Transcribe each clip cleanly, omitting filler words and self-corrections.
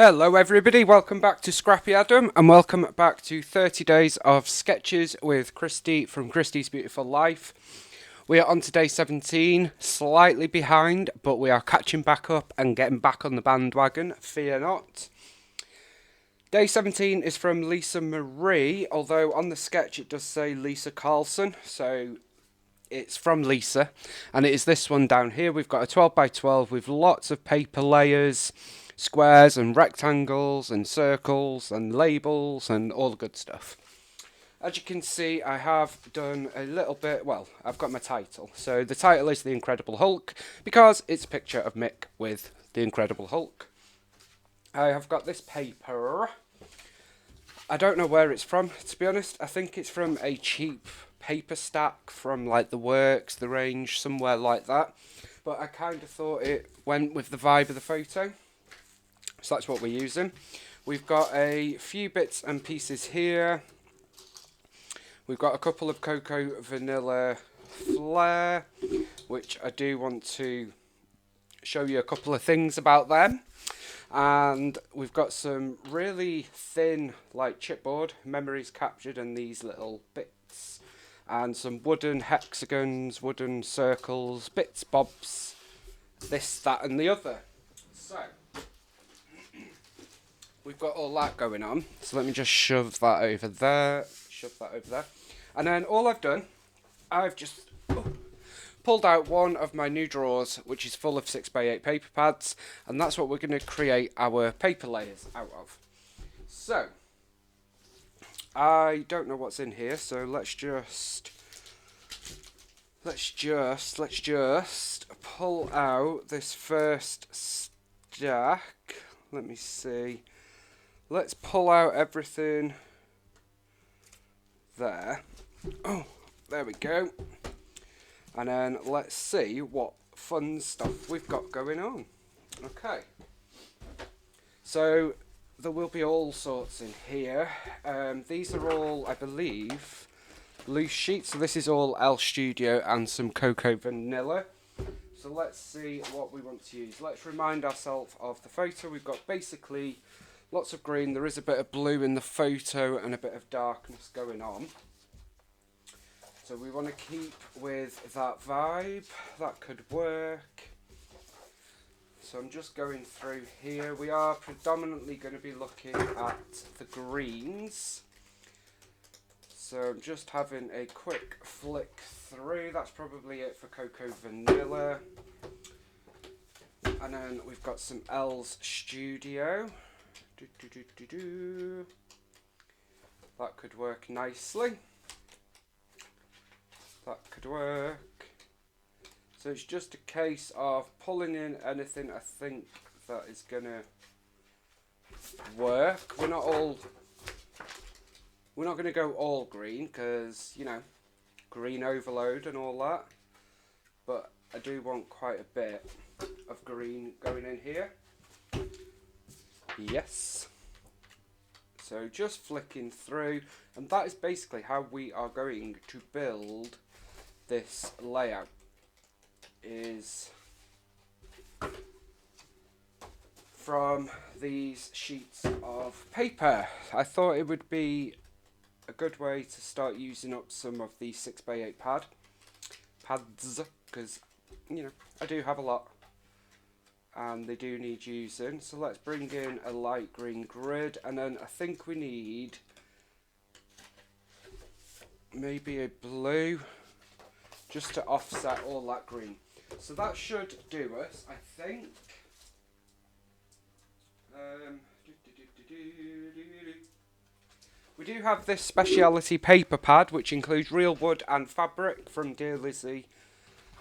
Hello everybody, welcome back to Scrappy Adam and welcome back to 30 Days of Sketches with Christy from Christy's Beautiful Life. We are on to day 17, slightly behind, but we are catching back up and getting back on the bandwagon, fear not. Day 17 is from Lisa Marie, although on the sketch it does say Lisa Carlson, so it's from Lisa, and it is this one down here. We've got a 12 by 12 with lots of paper layers, squares and rectangles and circles and labels and all the good stuff. As you can see, I have done a little bit, well, I've got my title. So the title is The Incredible Hulk because it's a picture of Mick with the Incredible Hulk. I have got this paper. I don't know where it's from, to be honest. I think it's from a cheap paper stack from like the Works, the Range, somewhere like that. But I kind of thought it went with the vibe of the photo. So that's what we're using. We've got a few bits and pieces here. We've got a couple of Cocoa Vanilla Flare, which I do want to show you a couple of things about them. And we've got some really thin, like chipboard, memories captured in these little bits. And some wooden hexagons, wooden circles, bits, bobs, this, that and the other. So we've got all that going on, so let me just shove that over there, and then all I've done, I've just pulled out one of my new drawers, which is full of 6x8 paper pads, and that's what we're going to create our paper layers out of. So, I don't know what's in here, so let's just pull out this first stack. Let me see. Let's pull out everything there. Oh, there we go. And then let's see what fun stuff we've got going on. Okay. So there will be all sorts in here. These are all, I believe, loose sheets. So this is all L Studio and some Cocoa Vanilla. So let's see what we want to use. Let's remind ourselves of the photo. We've got basically lots of green. There is a bit of blue in the photo and a bit of darkness going on. So we want to keep with that vibe. That could work. So I'm just going through here. We are predominantly going to be looking at the greens. So I'm just having a quick flick through. That's probably it for Cocoa Vanilla. And then we've got some L's Studio. That could work nicely. That could work. So it's just a case of pulling in anything I think that is going to work. We're not going to go all green because, you know, green overload and all that. But I do want quite a bit of green going in here. Yes. So just flicking through, and that is basically how we are going to build this layout. Is from these sheets of paper. I thought it would be a good way to start using up some of the 6x8 pads, because, you know, I do have a lot and they do need using. So let's bring in a light green grid, and then I think we need maybe a blue just to offset all that green. So that should do us, I think. We do have this speciality paper pad, which includes real wood and fabric from Dear Lizzie.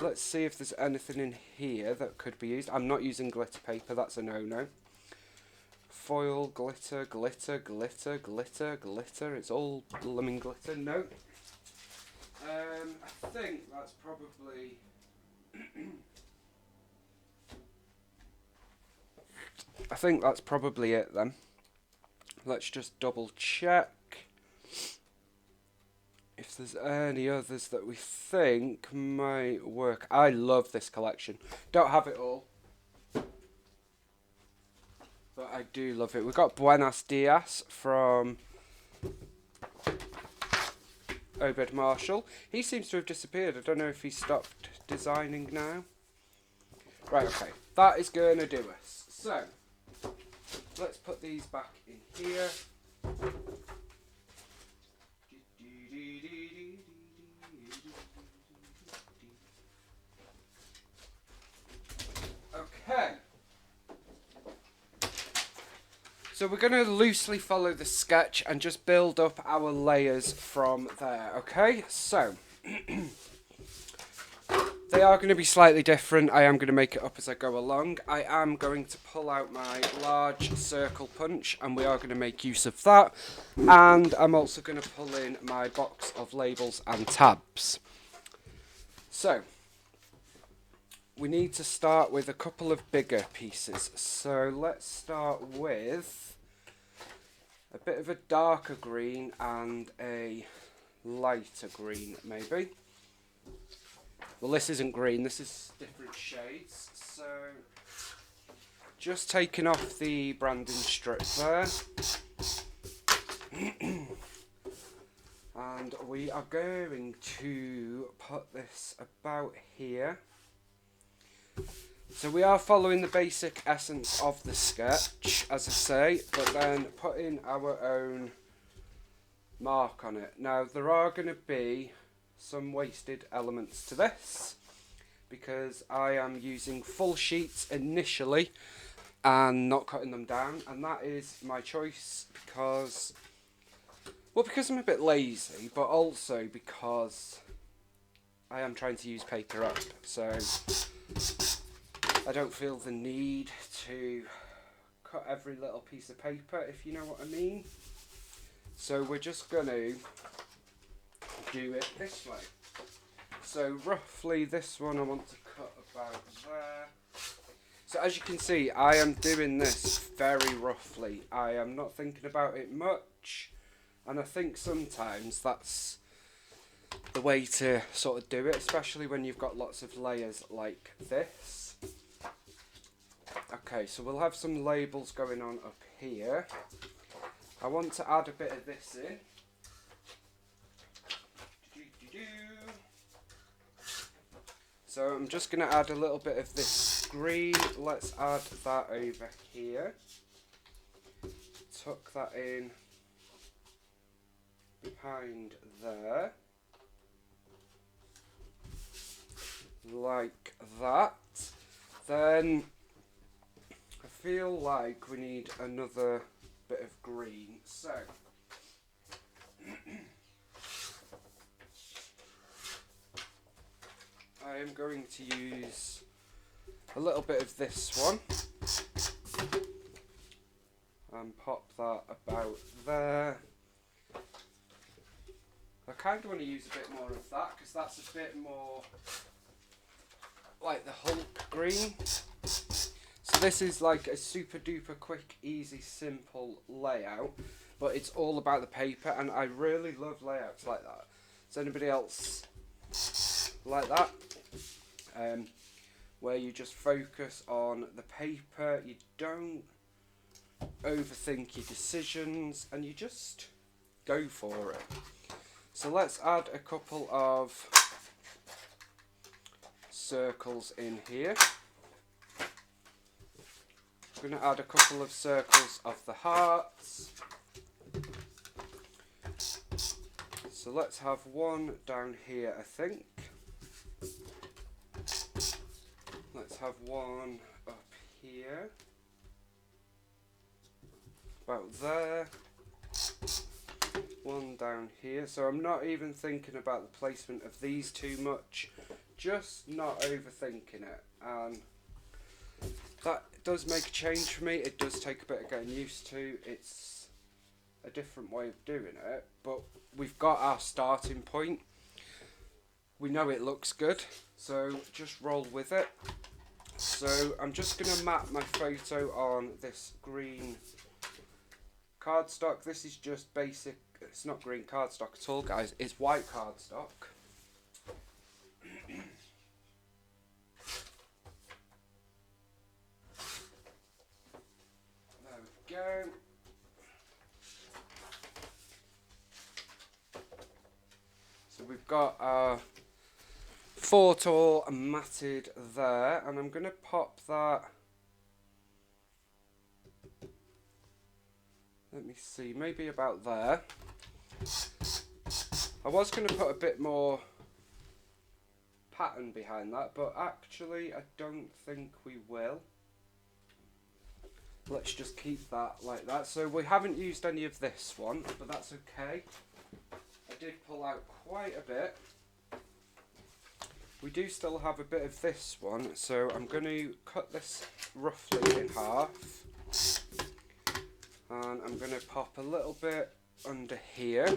Let's see if there's anything in here that could be used. I'm not using glitter paper, that's a no-no. Foil, glitter, glitter, glitter, glitter, glitter. It's all blooming glitter. No. I think that's probably... I think that's probably it then. Let's just double check if there's any others that we think might work. I love this collection. Don't have it all, but I do love it. We've got Buenos Dias from Obed Marshall. He seems to have disappeared. I don't know if he stopped designing now. Right, okay. That is going to do us. So, let's put these back in here. Okay. So we're going to loosely follow the sketch and just build up our layers from there, okay? So, they are going to be slightly different. I am going to make it up as I go along. I am going to pull out my large circle punch and we are going to make use of that. And I'm also going to pull in my box of labels and tabs. So, we need to start with a couple of bigger pieces. So let's start with a bit of a darker green and a lighter green, maybe. Well, this isn't green, this is different shades. So just taking off the branding strip there. And we are going to put this about here. So we are following the basic essence of the sketch, as I say, but then putting our own mark on it. Now there are going to be some wasted elements to this, because I am using full sheets initially and not cutting them down, and that is my choice because, well, because I'm a bit lazy, but also because I am trying to use paper up, so I don't feel the need to cut every little piece of paper, if you know what I mean. So we're just going to do it this way. So roughly this one I want to cut about there. So as you can see, I am doing this very roughly. I am not thinking about it much, and I think sometimes that's the way to sort of do it, especially when you've got lots of layers like this. Okay, so we'll have some labels going on up here. I want to add a bit of this in. So I'm just going to add a little bit of this green. Let's add that over here. Tuck that in behind there. Like that. Then I feel like we need another bit of green. So I am going to use a little bit of this one and pop that about there. I kind of want to use a bit more of that because that's a bit more like the Hulk green. So this is like a super duper quick, easy, simple layout, but it's all about the paper, and I really love layouts like that. Does anybody else like that? Where you just focus on the paper, you don't overthink your decisions, and you just go for it. So let's add a couple of circles in here. I'm going to add a couple of circles of the hearts. So let's have one down here, I think. Let's have one up here. About there. One down here. So I'm not even thinking about the placement of these too much. Just not overthinking it. And that does make a change for me. It does take a bit of getting used to. It's a different way of doing it, but we've got our starting point. We know it looks good, so just roll with it. So I'm just going to map my photo on this green cardstock. This is just basic, it's not green cardstock at all, guys, it's white cardstock. There we go. So we've got our fort all matted there, and I'm going to pop that. Let me see, maybe about there. I was going to put a bit more pattern behind that, but actually I don't think we will. Let's just keep that like that. So we haven't used any of this one, but that's okay. I did pull out quite a bit. We do still have a bit of this one, so I'm going to cut this roughly in half. And I'm going to pop a little bit under here.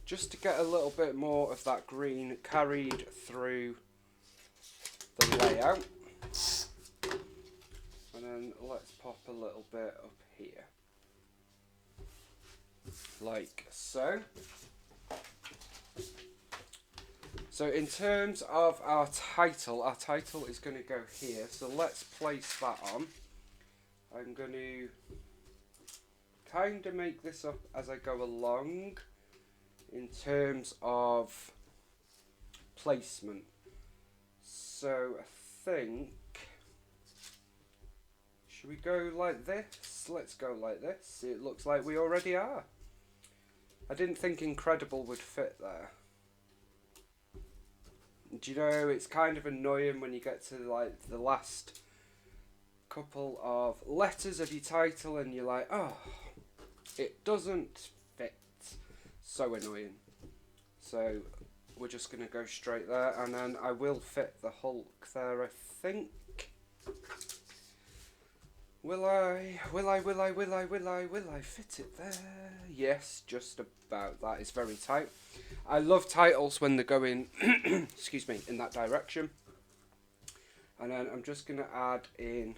Just to get a little bit more of that green carried through the layout. And then let's pop a little bit up here. Like so. So in terms of our title is going to go here. So let's place that on. I'm going to kind of make this up as I go along in terms of placement. So I think, should we go like this? Let's go like this. It looks like we already are. I didn't think Incredible would fit there. Do you know, it's kind of annoying when you get to like the last couple of letters of your title and you're like, oh, it doesn't fit. So annoying. So we're just going to go straight there, and then I will fit the Hulk there, I think. Will I fit it there? Yes, just about. That is very tight. I love titles when they're going, excuse me, in that direction. And then I'm just going to add in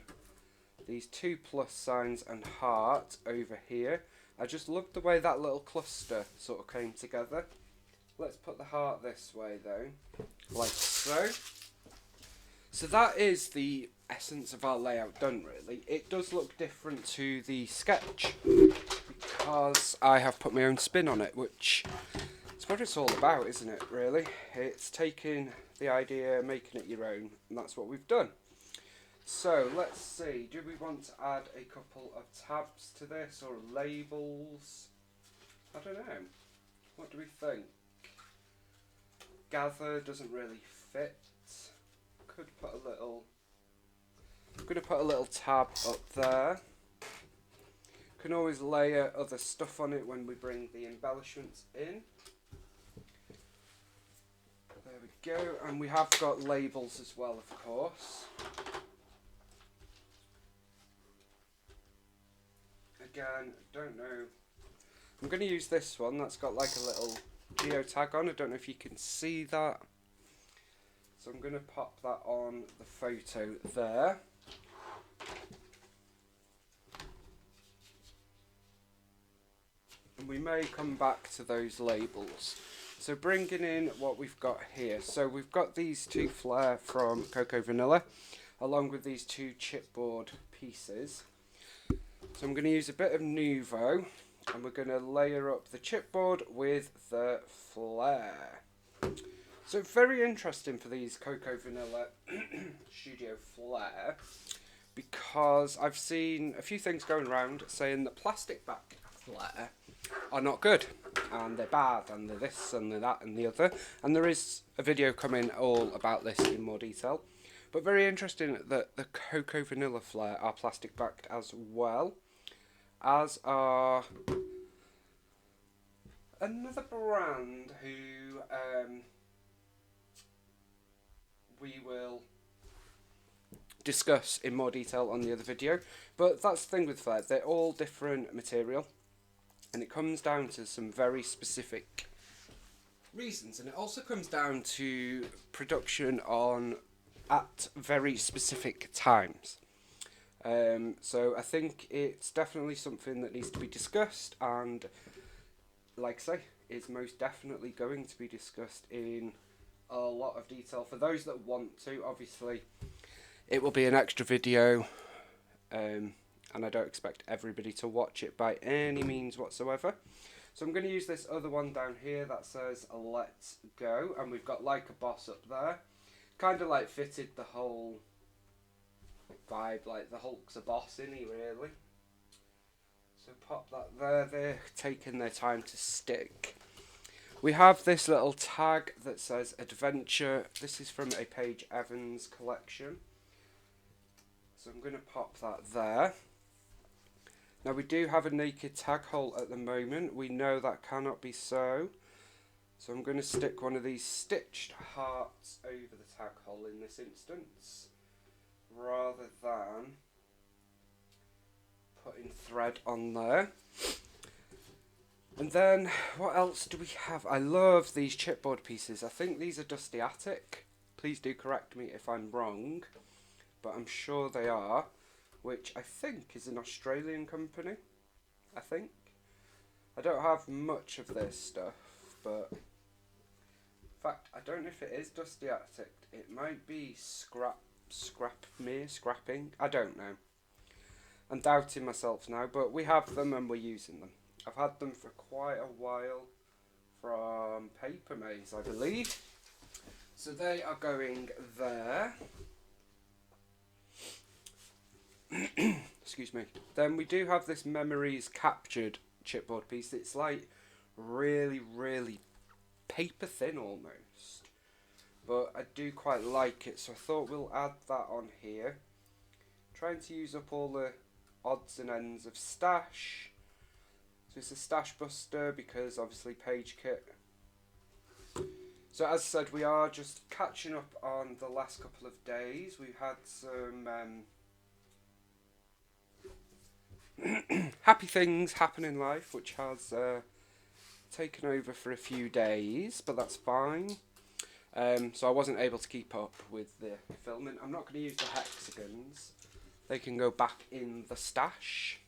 these 2 plus signs and heart over here. I just love the way that little cluster sort of came together. Let's put the heart this way though, like so. So that is the essence of our layout done really. It does look different to the sketch because I have put my own spin on it, which is what it's all about, isn't it really? It's taking the idea, making it your own, and that's what we've done. So let's see, do we want to add a couple of tabs to this or labels? I don't know. What do we think? Gather doesn't really fit. Could put a little, I'm going to put a little tab up there. Can always layer other stuff on it when we bring the embellishments in. There we go, and we have got labels as well, of course. Again, don't know. I'm going to use this one that's got like a little geotag on. I don't know if you can see that. So I'm going to pop that on the photo there. And we may come back to those labels. So bringing in what we've got here. So we've got these 2 flare from Cocoa Vanilla, along with these 2 chipboard pieces. So I'm going to use a bit of Nuvo, and we're going to layer up the chipboard with the flare. So very interesting for these Cocoa Vanilla Studio Flare, because I've seen a few things going around saying that plastic back flare are not good, and they're bad, and they're this and they're that and the other, and there is a video coming all about this in more detail. But very interesting that the Cocoa Vanilla Flare are plastic backed as well, as are another brand who we will discuss in more detail on the other video. But that's the thing with flares, they're all different material, and it comes down to some very specific reasons, and it also comes down to production on at very specific times. So I think it's definitely something that needs to be discussed, and like I say, it's most definitely going to be discussed in a lot of detail for those that want to. Obviously it will be an extra video, and I don't expect everybody to watch it by any means whatsoever. So I'm going to use this other one down here that says let's go, and we've got like a boss up there. Kind of like fitted the whole vibe, like the Hulk's a boss, isn't he, really? So pop that there, they're taking their time to stick. We have this little tag that says adventure. This is from a Paige Evans collection. So I'm going to pop that there. Now we do have a naked tag hole at the moment. We know that cannot be so. So I'm going to stick one of these stitched hearts over the tag hole in this instance, rather than putting thread on there. And then what else do we have? I love these chipboard pieces. I think these are Dusty Attic. Please do correct me if I'm wrong, but I'm sure they are. Which I think is an Australian company, I think. I don't have much of their stuff, but in fact, I don't know if it is Dusty Attic. It might be scrapping. I don't know. I'm doubting myself now, but we have them and we're using them. I've had them for quite a while from Paper Maze, I believe. So they are going there. Excuse me. Then we do have this memories captured chipboard piece. It's like really, really paper thin almost, but I do quite like it, so I thought we'll add that on here. Trying to use up all the odds and ends of stash. So it's a stash buster because obviously page kit. So as I said, we are just catching up on the last couple of days. We've had some happy things happen in life, which has taken over for a few days, but that's fine. So I wasn't able to keep up with the filming. I'm not going to use the hexagons. They can go back in the stash.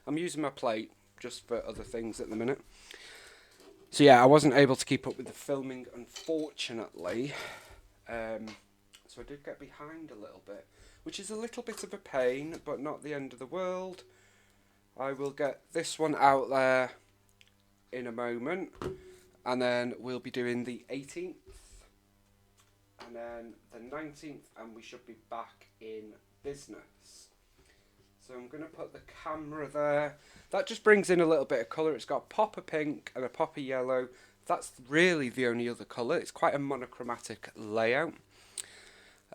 I'm using my plate just for other things at the minute. So yeah, I wasn't able to keep up with the filming, unfortunately. So I did get behind a little bit, which is a little bit of a pain, but not the end of the world. I will get this one out there in a moment, and then we'll be doing the 18th, and then the 19th, and we should be back in business. So I'm going to put the camera there. That just brings in a little bit of colour. It's got a pop of pink and a pop of yellow. That's really the only other colour. It's quite a monochromatic layout.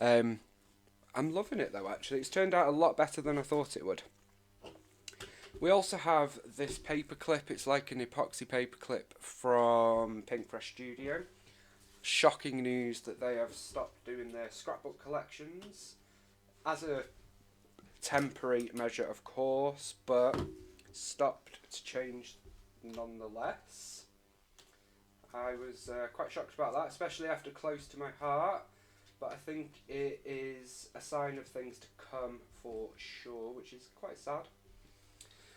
I'm loving it though, actually. It's turned out a lot better than I thought it would. We also have this paper clip. It's like an epoxy paper clip from Pink Fresh Studio. Shocking news that they have stopped doing their scrapbook collections. As a temporary measure, of course, but stopped to change nonetheless. I was quite shocked about that, especially after Close to My Heart. But I think it is a sign of things to come for sure, which is quite sad.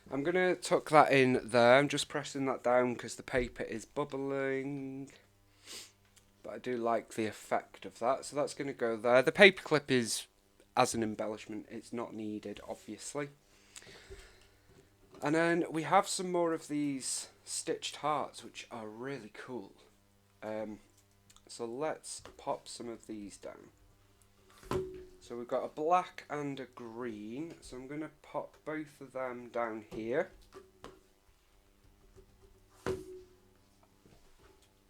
I'm going to tuck that in there. I'm just pressing that down because the paper is bubbling. But I do like the effect of that, so that's going to go there. The paper clip is, as an embellishment, it's not needed, obviously. And then we have some more of these stitched hearts, which are really cool. So let's pop some of these down. So we've got a black and a green. So I'm going to pop both of them down here.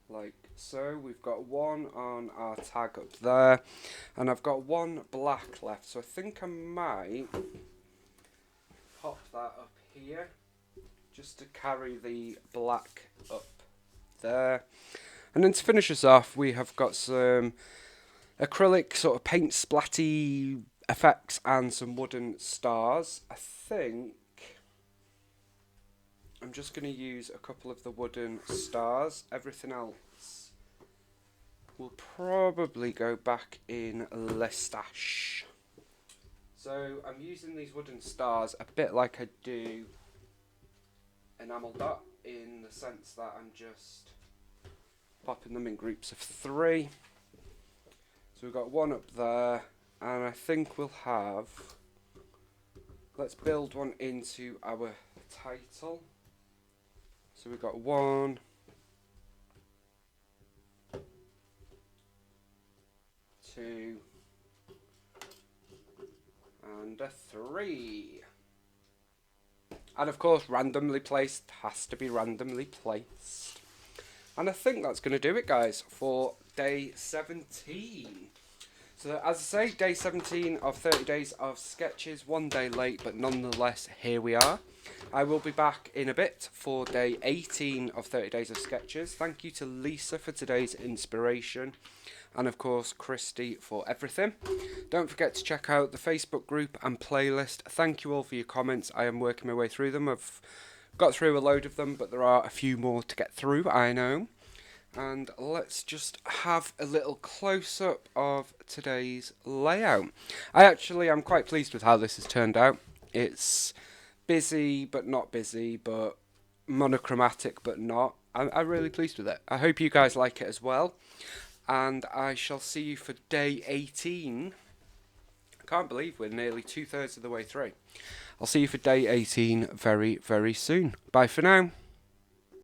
Like so. We've got one on our tag up there. And I've got one black left. So I think I might pop that up here, just to carry the black up there. And then to finish us off, we have got some acrylic sort of paint splatty effects and some wooden stars. I think I'm just going to use a couple of the wooden stars. Everything else will probably go back in Le Stash. So I'm using these wooden stars a bit like I do enamel dot, in the sense that I'm just popping them in groups of 3. So we've got one up there, And I think we'll have, let's build one into our title. So we've got 1, 2, and a 3. And of course, randomly placed has to be randomly placed. And I think that's going to do it, guys, for day 17. So as I say, day 17 of 30 days of sketches, 1 day late, but nonetheless, here we are. I will be back in a bit for day 18 of 30 days of sketches. Thank you to Lisa for today's inspiration, and of course Christy for everything. Don't forget to check out the Facebook group and playlist. Thank you all for your comments. I am working my way through them. I've got through a load of them, but there are a few more to get through, I know. And let's just have a little close-up of today's layout. I'm quite pleased with how this has turned out. It's busy but not busy, but monochromatic but not. I'm really pleased with it. I hope you guys like it as well. And I shall see you for day 18. I can't believe we're nearly 2/3 of the way through. I'll see you for day 18 very, very soon. Bye for now.